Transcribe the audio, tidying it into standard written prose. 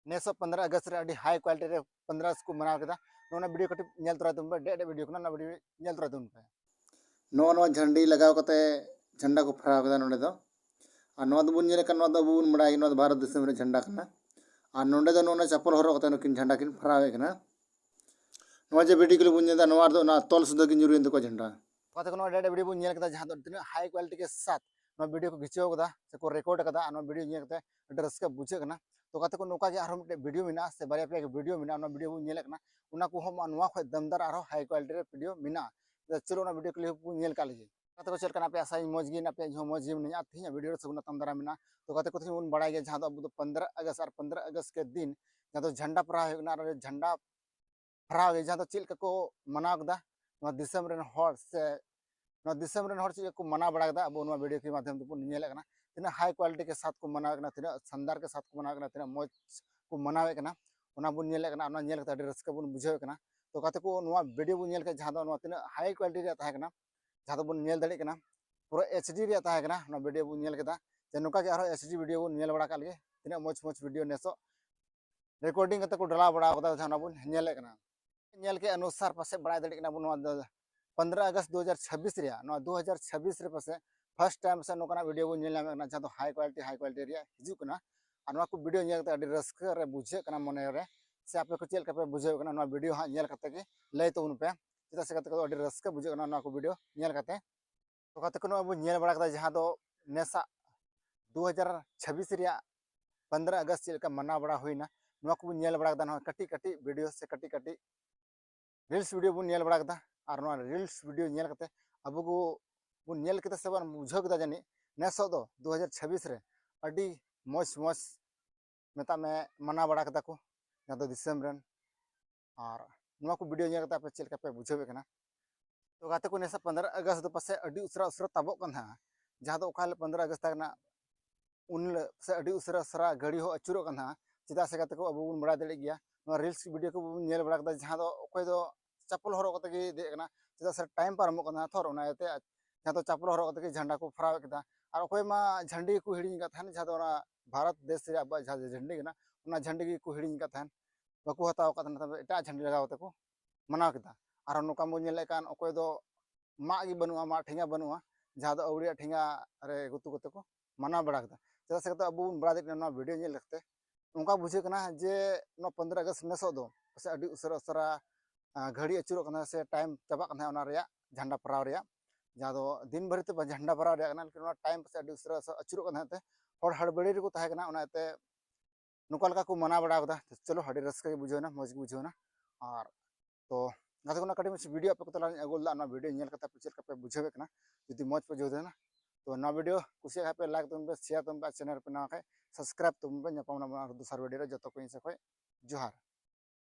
नेस 15 अगस्त रे high quality रे 15 को मनाव केदा नोना वीडियो कटी नेल तोरा तुम डे वीडियो कना वीडियो नेल तोरा तुम पे नो झंडी लगाव कते झंडा को फहराव केदा नोडे दो और नो दबुन नेले कन नो दबुन मडाई नो भारत दिसम रे झंडा कना और नोडे दो नोना चप्पल हरो कते किन झंडा किन फहरावे कना नो जे वीडियो को बुन नेदा नो दो ना तोल सुदा किन जुरिन को झंडा कते को डे वीडियो बुन नेल केदा जहां दो तिना हाई क्वालिटी के साथ नो वीडियो को खिंचाव कदा से को रिकॉर्ड कदा नो वीडियो नेल कते ड्रेस के बुझे कना तो कते को नोका के आरो वीडियो मिना से बारे पे वीडियो मिना नो वीडियो बुन नेल कना उना को हम नवा ख दमदार आरो हाई क्वालिटी रे वीडियो मिना चलो ना वीडियो क्लिप बुन नेल का लगी कते को चल कना पे आसाई मौजगी ना पे जो मौजगी में आती है वीडियो से उना दमदार मिना तो कते को उन बड़ा के जहां दो 15 अगस्त और 15 अगस्त के दिन जहां तो झंडा फहरा है झंडा फहरा जहां तो चिल को मनाव कदा दिसम रेन हर से दिसम रेन हर को मना बड़ा कदा अब वीडियो के माध्यम से नेल कना तना हाई क्वालिटी के साथ को मनाव कना तना शानदार के साथ को मनाव कना तना मौज को मनावे कना ओना बुन नेल कना ओना नेल कता रस्का बुन बुझाव कना तो कते को वीडियो बुन नेल के जहां दो तना हाई क्वालिटी रे ताहे कना जहां दो बुन नेल दड़ी कना पूरा एचडी रे ताहे कना ना वीडियो बुन नेल केदा जे नोका के आरो एचडी वीडियो बुन नेल बड़ा का लगे तना मौज मौज वीडियो नेसो रिकॉर्डिंग कते को डला बड़ा कदा जहां बुन नेल कना नेल के अनुसार पासे बड़ा दड़ी कना बुन 15 अगस्त 2026 रे 2026 रे पासे फर्स्ट टाइम से नोकना वीडियो को नेल नामे जहां हाई क्वालिटी रे हिजू कना और को वीडियो नेल कते रस्का रे बुझे कना मने रे से आपे को चेल पे बुझे कना वीडियो हा नेल कते के लय तो उन पे चिता से कते को रस्का बुझे कना को वीडियो नेल कते तो कते को अब नेल बड़ा कदा जहां दो नेसा 2026 रे 15 अगस्त चेल का मना बड़ा होइना नो को नेल बड़ा कदा कटी कटी वीडियो से कटी कटी रील्स वीडियो बुन नेल बड़ा कदा और रील्स वीडियो नेल कते अब को बुन नेल कते से बन बुझाव कदा जानी नेसो दो 2026 रे अडी मौज मौज मेता में मना बड़ा कदा को जहां दो दिसम रेन और नो को वीडियो नेल कते पे चेल पे बुझावे कना तो गाते को नेसा 15 अगस्त दो पासे अडी उसरा उसरा ताबो कना जहां दो ओकाल 15 अगस्त तक ना उन से अडी उसरा उसरा घड़ी हो अचुरो कना चिदा से गाते को अब बुन बड़ा दले गया रील्स वीडियो को बुन नेल बड़ा कदा जहां दो ओकोय दो चप्पल हरो कते के दे कना चिदा से टाइम पारमो कना थोर ओनाते जहां तो चप्पल हरो कते के झंडा को फराव केदा और ओकोय मा झंडी को हिडिंग का थान जहां दो भारत देश रे अब झंडी कना ओना झंडी को हिडिंग का थान बाकू हताव का थान एटा झंडी लगाव ते को मनाव केदा और नोका मो नेले कान ओकोय दो मा गी बनुआ मा ठेंगा बनुआ जहां दो अवड़िया ठेंगा रे गुतु कते को मना बड़ा केदा चिदा से कते अब बड़ा दे ना वीडियो नेल लगते उनका बुझे कना जे नो 15 अगस्त नेसो दो से अडी उसरा उसरा घड़ी अचुरो कना से टाइम चाबा कना ओना रेया झंडा फराव रेया जहां दो दिन भर ते झंडा फराव रेया कना लेकिन टाइम से अडी उसरा अचुरो कना ते और हड़बड़ी रे को ताहे कना ओना ते नुका लका को मना बड़ा कदा चलो हड़ी रस्का के बुझेना मौज बुझेना और तो गाते को कटी मच वीडियो पे को तला अगोल दा वीडियो नेल कता पिचर पे बुझेवे कना यदि मौज पे जोदेना तो ना वीडियो कुछ पे लाइक तुम पे शेयर तुम पे चैनल पे ना सब्सक्राइब तुम पे नपाम ना दूसरा वीडियो जो तो को से जोहार।